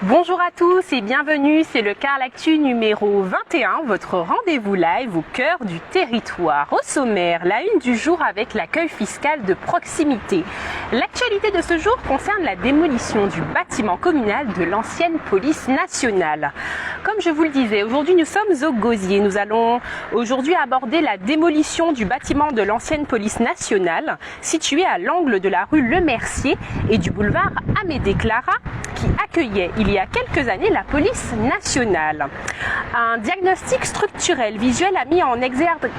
Bonjour à tous et bienvenue, c'est le Carl Actu numéro 21, votre rendez-vous live au cœur du territoire. Au sommaire, la une du jour avec l'accueil fiscal de proximité. L'actualité de ce jour concerne la démolition du bâtiment communal de l'ancienne police nationale. Comme je vous le disais, aujourd'hui nous sommes au Gosier. Nous allons aujourd'hui aborder la démolition du bâtiment de l'ancienne police nationale situé à l'angle de la rue Le Mercier et du boulevard Amédée Clara qui accueillait il y a quelques années la police nationale. Un diagnostic structurel visuel a mis en exergue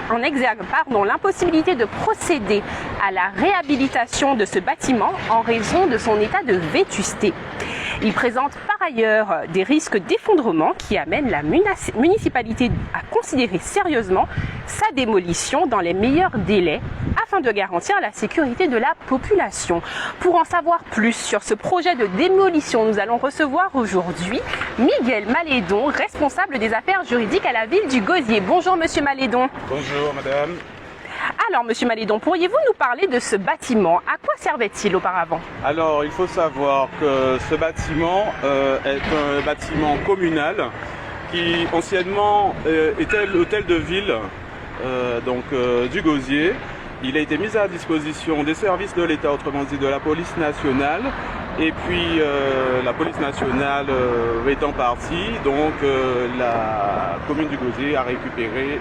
l'impossibilité de procéder à la réhabilitation de ce bâtiment en raison de son état de vétusté. Il présente par ailleurs des risques d'effondrement qui amènent la municipalité à considérer sérieusement sa démolition dans les meilleurs délais afin de garantir la sécurité de la population. Pour en savoir plus sur ce projet de démolition, nous allons recevoir aujourd'hui Miguel Malédon, responsable des affaires juridiques à la ville du Gosier. Bonjour Monsieur Malédon. Bonjour Madame. Alors Monsieur Malédon, pourriez-vous nous parler de ce bâtiment? À quoi servait-il auparavant? Alors il faut savoir que ce bâtiment est un bâtiment communal qui anciennement était l'hôtel de ville du Gosier. Il a été mis à disposition des services de l'État, autrement dit de la police nationale. Et puis la police nationale étant partie, la commune du Gosier a récupéré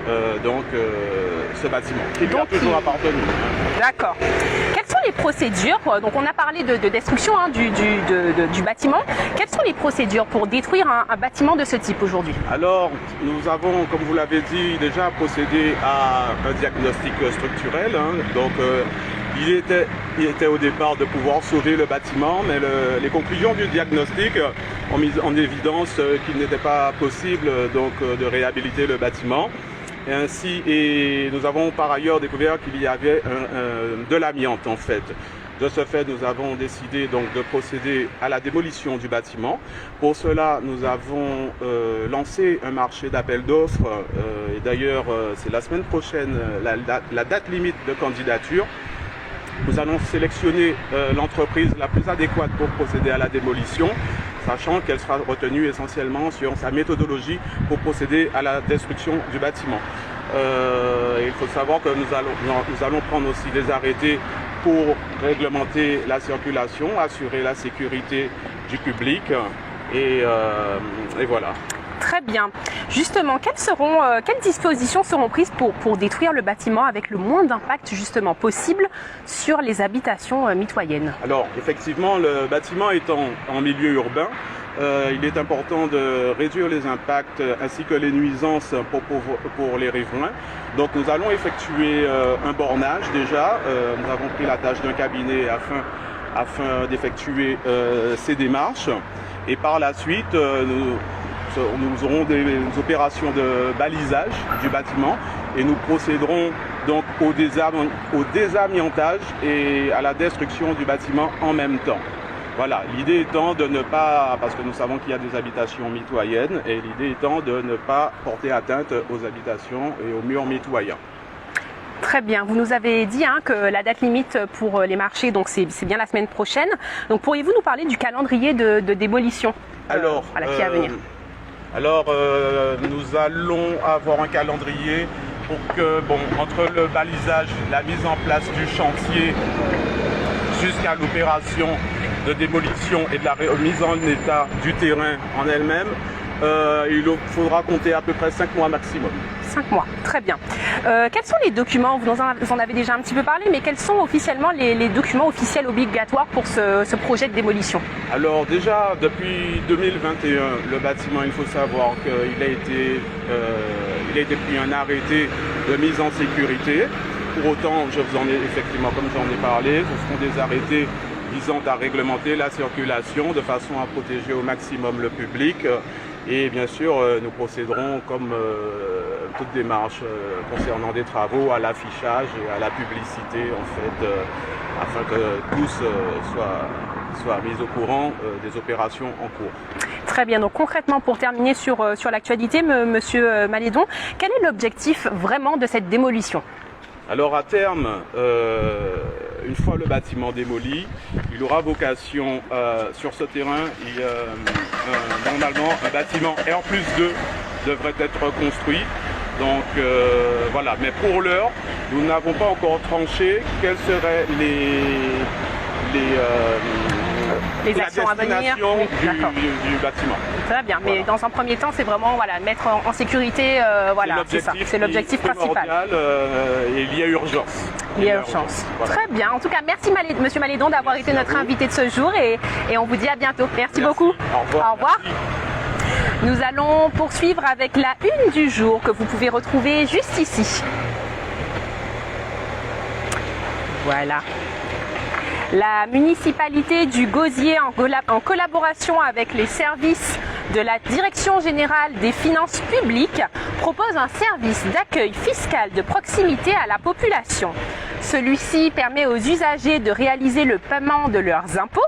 ce bâtiment qui lui a toujours appartenu. D'accord. Quelles sont les procédures? Donc on a parlé de destruction du bâtiment. Quelles sont les procédures pour détruire un bâtiment de ce type aujourd'hui? Alors nous avons, comme vous l'avez dit, déjà procédé à un diagnostic structurel. Il était au départ de pouvoir sauver le bâtiment, mais les conclusions du diagnostic ont mis en évidence qu'il n'était pas possible de réhabiliter le bâtiment. Et nous avons par ailleurs découvert qu'il y avait de l'amiante en fait. De ce fait, nous avons décidé de procéder à la démolition du bâtiment. Pour cela, nous avons lancé un marché d'appel d'offres. Et d'ailleurs, c'est la semaine prochaine la date limite de candidature. Nous allons sélectionner l'entreprise la plus adéquate pour procéder à la démolition, sachant qu'elle sera retenue essentiellement sur sa méthodologie pour procéder à la destruction du bâtiment. Il faut savoir que nous allons prendre aussi des arrêtés pour réglementer la circulation, assurer la sécurité du public et voilà. Très bien. Justement, quelles dispositions seront prises pour détruire le bâtiment avec le moins d'impact justement possible sur les habitations mitoyennes? Alors effectivement, le bâtiment étant en milieu urbain, il est important de réduire les impacts ainsi que les nuisances pour les riverains. Donc nous allons effectuer un bornage déjà. Nous avons pris la tâche d'un cabinet afin d'effectuer ces démarches. Et par la suite, nous aurons des opérations de balisage du bâtiment et nous procéderons donc au désamiantage et à la destruction du bâtiment en même temps. Voilà, l'idée étant de ne pas, parce que nous savons qu'il y a des habitations mitoyennes, et l'idée étant de ne pas porter atteinte aux habitations et aux murs mitoyens. Très bien, vous nous avez dit que la date limite pour les marchés, donc c'est bien la semaine prochaine. Donc pourriez-vous nous parler du calendrier de démolition qui est à venir? Nous allons avoir un calendrier pour que, entre le balisage, la mise en place du chantier jusqu'à l'opération de démolition et de la remise en état du terrain en elle-même, il faudra compter à peu près 5 mois maximum. 5 mois, très bien. Quels sont les documents, vous en avez déjà un petit peu parlé, mais quels sont officiellement les documents officiels obligatoires pour ce projet de démolition? Alors déjà, depuis 2021, le bâtiment, il faut savoir qu'il a été pris un arrêté de mise en sécurité. Pour autant, je vous en ai effectivement, comme j'en ai parlé, ce seront des arrêtés visant à réglementer la circulation de façon à protéger au maximum le public. Et bien sûr, nous procéderons comme toute démarche concernant des travaux à l'affichage et à la publicité en fait, afin que tous soient mis au courant des opérations en cours. Très bien, donc concrètement pour terminer sur l'actualité, Monsieur Malédon, quel est l'objectif vraiment de cette démolition? Alors à terme, une fois le bâtiment démoli, il aura vocation sur ce terrain, normalement un bâtiment R+2 devrait être construit. Donc voilà, mais pour l'heure, nous n'avons pas encore tranché quelles seraient les actions à venir du bâtiment. Très bien, mais dans un premier temps, c'est vraiment mettre en sécurité, c'est l'objectif principal. Et il y a urgence. Il y a urgence. Voilà. Très bien. En tout cas, merci Monsieur Malédon d'avoir été notre invité de ce jour et on vous dit à bientôt. Merci beaucoup. Au revoir. Au revoir. Nous allons poursuivre avec la une du jour que vous pouvez retrouver juste ici. Voilà. La municipalité du Gosier, en collaboration avec les services de la Direction générale des finances publiques, propose un service d'accueil fiscal de proximité à la population. Celui-ci permet aux usagers de réaliser le paiement de leurs impôts,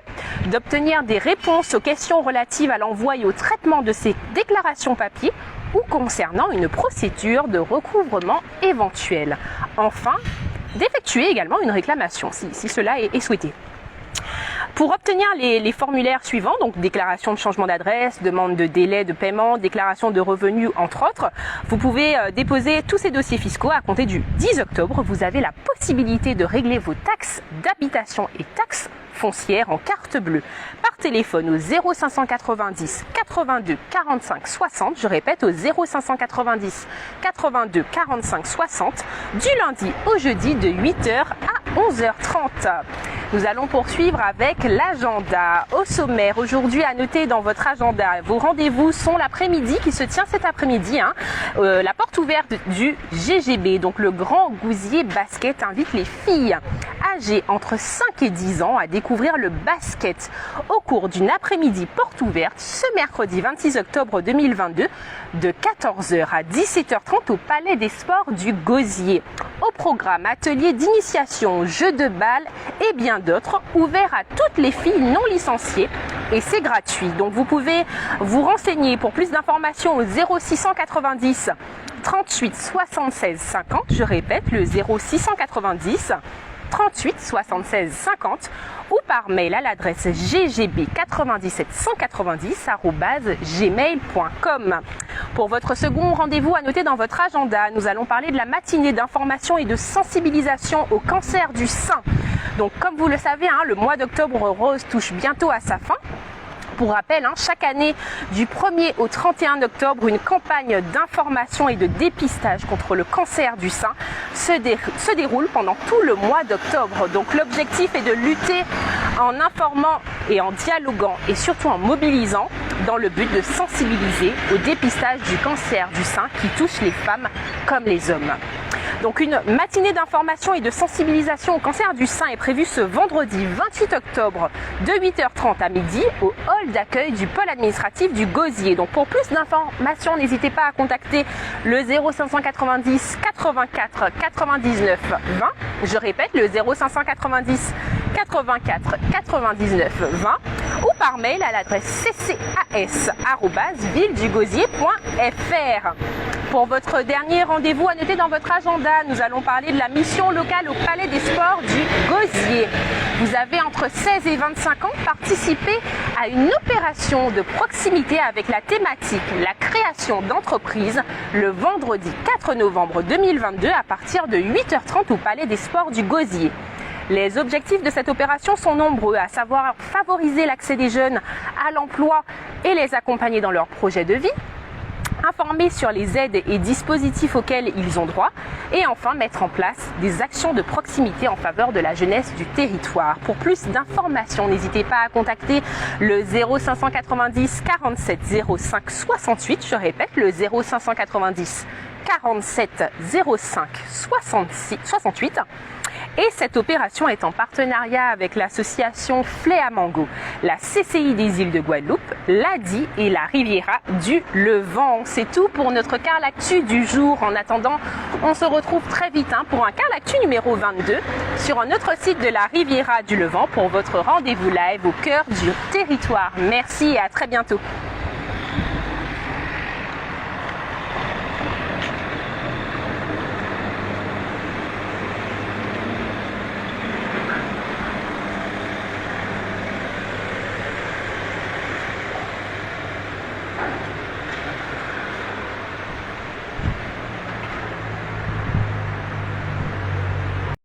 d'obtenir des réponses aux questions relatives à l'envoi et au traitement de ces déclarations papier ou concernant une procédure de recouvrement éventuelle. Enfin, d'effectuer également une réclamation si cela est souhaité. Pour obtenir les formulaires suivants, donc déclaration de changement d'adresse, demande de délai de paiement, déclaration de revenus, entre autres, vous pouvez déposer tous ces dossiers fiscaux à compter du 10 octobre. Vous avez la possibilité de régler vos taxes d'habitation et taxes foncières en carte bleue par téléphone au 0590 82 45 60. Je répète, au 0590 82 45 60 du lundi au jeudi de 8h à 11h30. Nous allons poursuivre avec l'agenda. Au sommaire, aujourd'hui, à noter dans votre agenda, vos rendez-vous sont l'après-midi qui se tient cet après-midi. La porte ouverte du GGB, donc le Grand Gousier Basket, invite les filles âgées entre 5 et 10 ans à découvrir le basket au cours d'une après-midi porte ouverte ce mercredi 26 octobre 2022 de 14h à 17h30 au Palais des Sports du Gosier. Au programme, atelier d'initiation, jeux de balle et bien d'autres, ouverts à toutes les filles non licenciées et c'est gratuit. Donc vous pouvez vous renseigner pour plus d'informations au 0690 38 76 50. Je répète, le 0690 38 76 50 ou par mail à l'adresse ggb97190@gmail.com. Pour votre second rendez-vous à noter dans votre agenda, nous allons parler de la matinée d'information et de sensibilisation au cancer du sein. Donc comme vous le savez, le mois d'octobre rose touche bientôt à sa fin. Pour rappel, chaque année, du 1er au 31 octobre, une campagne d'information et de dépistage contre le cancer du sein se déroule pendant tout le mois d'octobre. Donc l'objectif est de lutter en informant et en dialoguant et surtout en mobilisant dans le but de sensibiliser au dépistage du cancer du sein qui touche les femmes comme les hommes. Donc une matinée d'information et de sensibilisation au cancer du sein est prévue ce vendredi 28 octobre de 8h30 à midi au hall d'accueil du pôle administratif du Gosier. Donc pour plus d'informations, n'hésitez pas à contacter le 0590 84 99 20. Je répète, le 0590 84 99 20 ou par mail à l'adresse ccas@villedugosier.fr. Pour votre dernier rendez-vous à noter dans votre agenda, nous allons parler de la mission locale au Palais des Sports du Gosier. Vous avez entre 16 et 25 ans participé à une opération de proximité avec la thématique la création d'entreprises le vendredi 4 novembre 2022 à partir de 8h30 au Palais des Sports du Gosier. Les objectifs de cette opération sont nombreux, à savoir favoriser l'accès des jeunes à l'emploi et les accompagner dans leurs projets de vie, informer sur les aides et dispositifs auxquels ils ont droit et enfin mettre en place des actions de proximité en faveur de la jeunesse du territoire. Pour plus d'informations, n'hésitez pas à contacter le 0590 47 05 68, je répète le 0590 47 05 68. Et cette opération est en partenariat avec l'association Fléamango, la CCI des îles de Guadeloupe, l'ADI et la Riviera du Levant. C'est tout pour notre Carl Actu du jour. En attendant, on se retrouve très vite pour un Carl Actu numéro 22 sur un autre site de la Riviera du Levant pour votre rendez-vous live au cœur du territoire. Merci et à très bientôt.